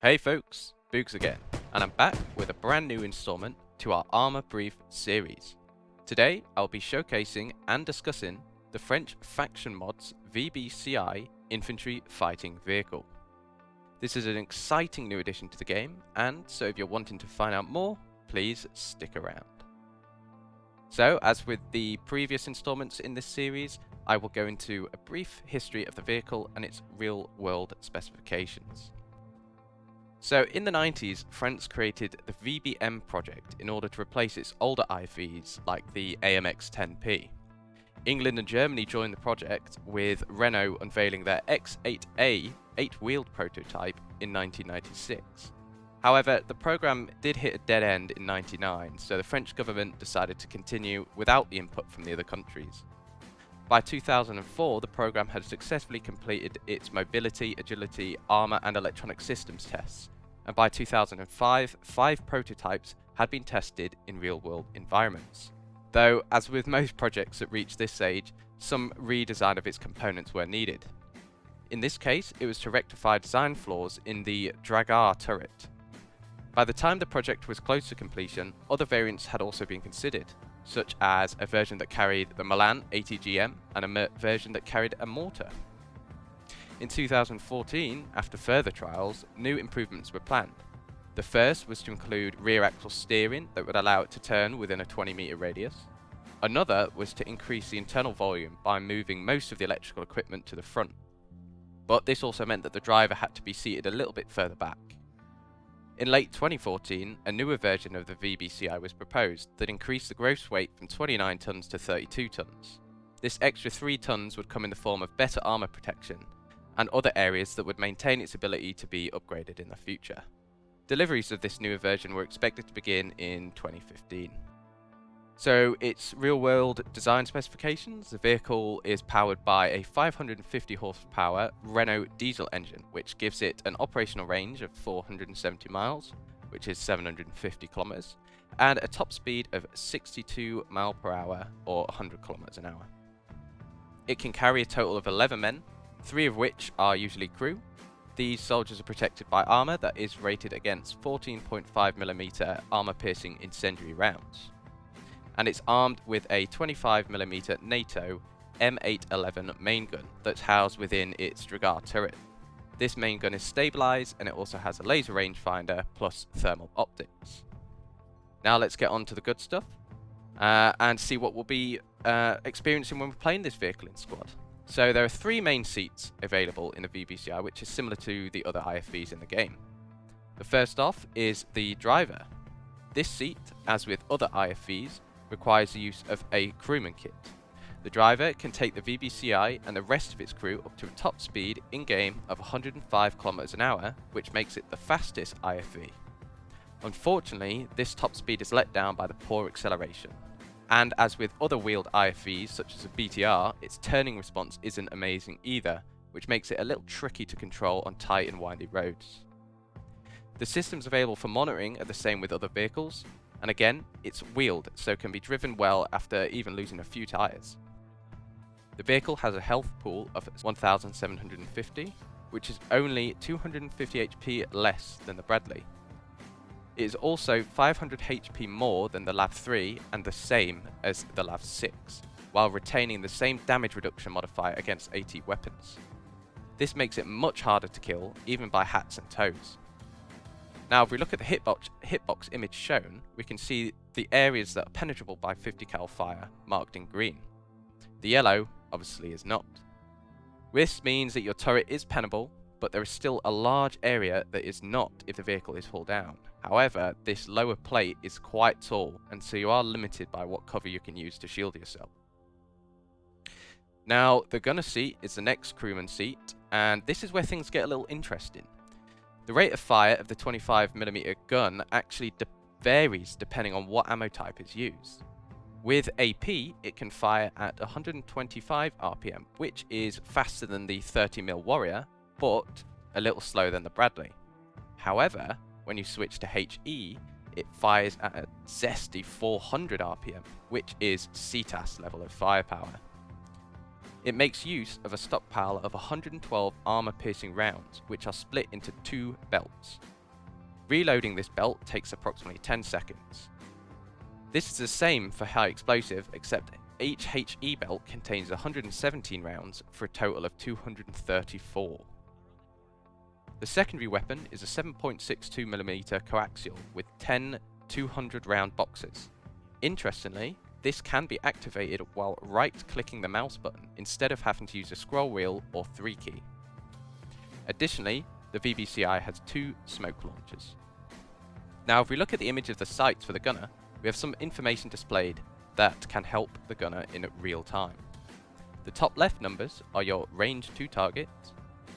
Hey folks, Boogs again, and I'm back with a brand new installment to our Armour Brief series. Today I'll be showcasing and discussing the French faction mod's VBCI Infantry Fighting Vehicle. This is an exciting new addition to the game, and so if you're wanting to find out more, please stick around. So, as with the previous installments in this series, I will go into a brief history of the vehicle and its real-world specifications. So in the 90s, France created the VBM project in order to replace its older IFVs like the AMX-10P. England and Germany joined the project, with Renault unveiling their X8A 8-wheeled prototype in 1996. However, the program did hit a dead end in 1999, so the French government decided to continue without the input from the other countries. By 2004, the program had successfully completed its mobility, agility, armor and electronic systems tests, and by 2005, 5 prototypes had been tested in real-world environments. Though, as with most projects that reach this stage, some redesign of its components were needed. In this case, it was to rectify design flaws in the RAAS turret. By the time the project was close to completion, other variants had also been considered, such as a version that carried the Milan ATGM and a version that carried a mortar. In 2014, after further trials, new improvements were planned. The first was to include rear axle steering that would allow it to turn within a 20-meter radius. Another was to increase the internal volume by moving most of the electrical equipment to the front. But this also meant that the driver had to be seated a little bit further back. In late 2014, a newer version of the VBCI was proposed that increased the gross weight from 29 tons to 32 tons. This extra 3 tons would come in the form of better armor protection and other areas that would maintain its ability to be upgraded in the future. Deliveries of this newer version were expected to begin in 2015. So, its real-world design specifications: the vehicle is powered by a 550 horsepower Renault diesel engine, which gives it an operational range of 470 miles, which is 750 kilometers, and a top speed of 62 miles per hour or 100 kilometers an hour. It can carry a total of 11 men, 3 of which are usually crew. These soldiers are protected by armor that is rated against 14.5mm armor-piercing incendiary rounds. And it's armed with a 25mm NATO M811 main gun that's housed within its RAAS turret. This main gun is stabilized, and it also has a laser rangefinder plus thermal optics. Now let's get on to the good stuff and see what we'll be experiencing when we're playing this vehicle in squad. So there are 3 main seats available in the VBCI, which is similar to the other IFVs in the game. The first off is the driver. This seat, as with other IFVs, requires the use of a crewman kit. The driver can take the VBCI and the rest of its crew up to a top speed in-game of 105 km an hour, which makes it the fastest IFV. Unfortunately, this top speed is let down by the poor acceleration. And as with other wheeled IFVs such as a BTR, its turning response isn't amazing either, which makes it a little tricky to control on tight and windy roads. The systems available for monitoring are the same with other vehicles, and again, it's wheeled, so can be driven well after even losing a few tyres. The vehicle has a health pool of 1,750, which is only 250 HP less than the Bradley. It is also 500 HP more than the LAV3 and the same as the LAV6, while retaining the same damage reduction modifier against AT weapons. This makes it much harder to kill, even by hats and toes. Now, if we look at the hitbox image shown, we can see the areas that are penetrable by 50 cal fire marked in green. The yellow, obviously, is not. This means that your turret is penable, but there is still a large area that is not if the vehicle is hull down. However, this lower plate is quite tall, and so you are limited by what cover you can use to shield yourself. Now, the gunner seat is the next crewman seat, and this is where things get a little interesting. The rate of fire of the 25mm gun actually varies depending on what ammo type is used. With AP, it can fire at 125 RPM, which is faster than the 30mm Warrior, but a little slower than the Bradley. However, when you switch to HE, it fires at a zesty 400 RPM, which is CTAS level of firepower. It makes use of a stockpile of 112 armor-piercing rounds, which are split into 2 belts. Reloading this belt takes approximately 10 seconds. This is the same for high explosive, except each HE belt contains 117 rounds for a total of 234. The secondary weapon is a 7.62mm coaxial with 10 200 round boxes. Interestingly, this can be activated while right-clicking the mouse button instead of having to use a scroll wheel or 3 key. Additionally, the VBCI has 2 smoke launchers. Now if we look at the image of the sights for the gunner, we have some information displayed that can help the gunner in real time. The top left numbers are your range to targets.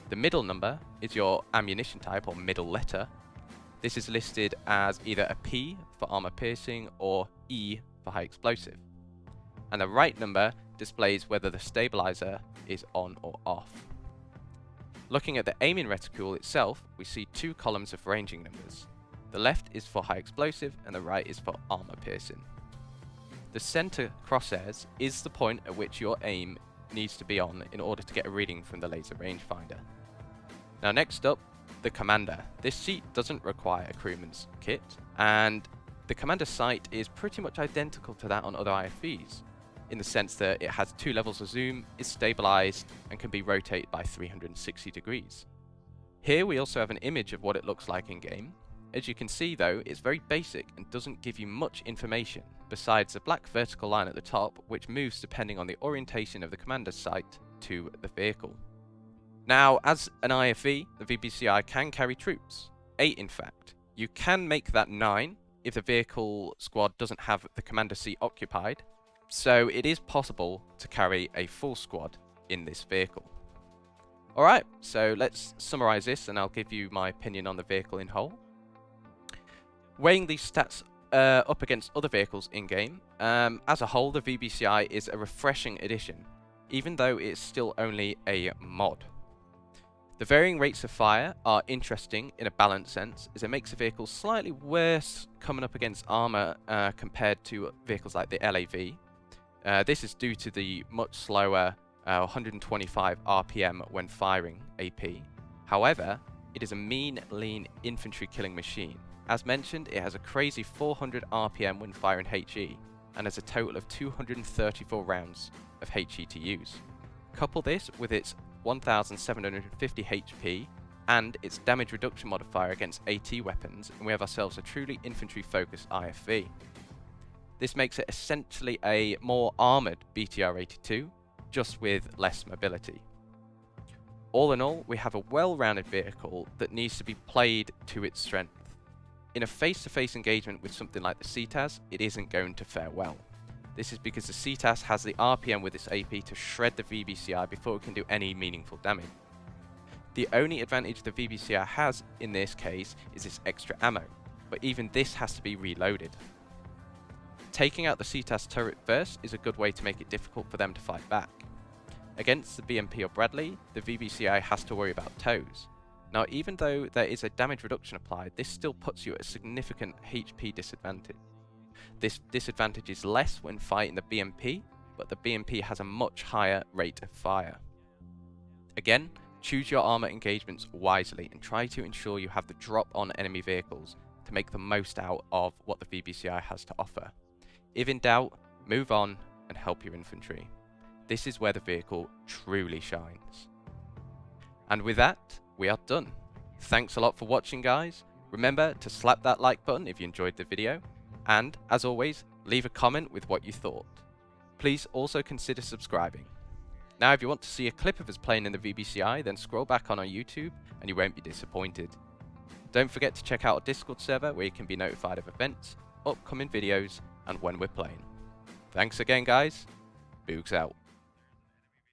The middle number is your ammunition type or middle letter. This is listed as either a P for armor piercing or E for high explosive. And the right number displays whether the stabilizer is on or off. Looking at the aiming reticule itself, we see 2 columns of ranging numbers. The left is for high explosive and the right is for armor piercing. The center crosshairs is the point at which your aim needs to be on in order to get a reading from the laser rangefinder. Now next up, the commander. This seat doesn't require a crewman's kit, and the commander sight is pretty much identical to that on other IFVs, in the sense that it has 2 levels of zoom, is stabilized, and can be rotated by 360 degrees. Here we also have an image of what it looks like in game. As you can see though, it's very basic and doesn't give you much information, besides the black vertical line at the top, which moves depending on the orientation of the commander's sight to the vehicle. Now, as an IFV, the VBCI can carry troops, 8 in fact. You can make that 9 if the vehicle squad doesn't have the commander seat occupied, so it is possible to carry a full squad in this vehicle. Alright, so let's summarize this and I'll give you my opinion on the vehicle in whole. Weighing these stats up against other vehicles in-game, as a whole the VBCI is a refreshing addition, even though it's still only a mod. The varying rates of fire are interesting in a balanced sense, as it makes the vehicle slightly worse coming up against armor compared to vehicles like the LAV. This is due to the much slower 125 RPM when firing AP. However, it is a mean, lean infantry killing machine. As mentioned, it has a crazy 400 RPM when firing HE, and has a total of 234 rounds of HE to use. Couple this with its 1750 HP and its damage reduction modifier against AT weapons, and we have ourselves a truly infantry focused IFV. This makes it essentially a more armoured BTR-82, just with less mobility. All in all, we have a well-rounded vehicle that needs to be played to its strength. In a face-to-face engagement with something like the CTAS, it isn't going to fare well. This is because the CTAS has the RPM with its AP to shred the VBCI before it can do any meaningful damage. The only advantage the VBCI has in this case is its extra ammo, but even this has to be reloaded. Taking out the CTAS turret first is a good way to make it difficult for them to fight back. Against the BMP or Bradley, the VBCI has to worry about toes. Now, even though there is a damage reduction applied, this still puts you at a significant HP disadvantage. This disadvantage is less when fighting the BMP, but the BMP has a much higher rate of fire. Again, choose your armor engagements wisely and try to ensure you have the drop on enemy vehicles to make the most out of what the VBCI has to offer. If in doubt, move on and help your infantry. This is where the vehicle truly shines. And with that, we are done. Thanks a lot for watching, guys. Remember to slap that like button if you enjoyed the video, and as always, leave a comment with what you thought. Please also consider subscribing. Now, if you want to see a clip of us playing in the VBCI, then scroll back on our YouTube and you won't be disappointed. Don't forget to check out our Discord server where you can be notified of events, upcoming videos, and when we're playing. Thanks again, guys. Boogs out.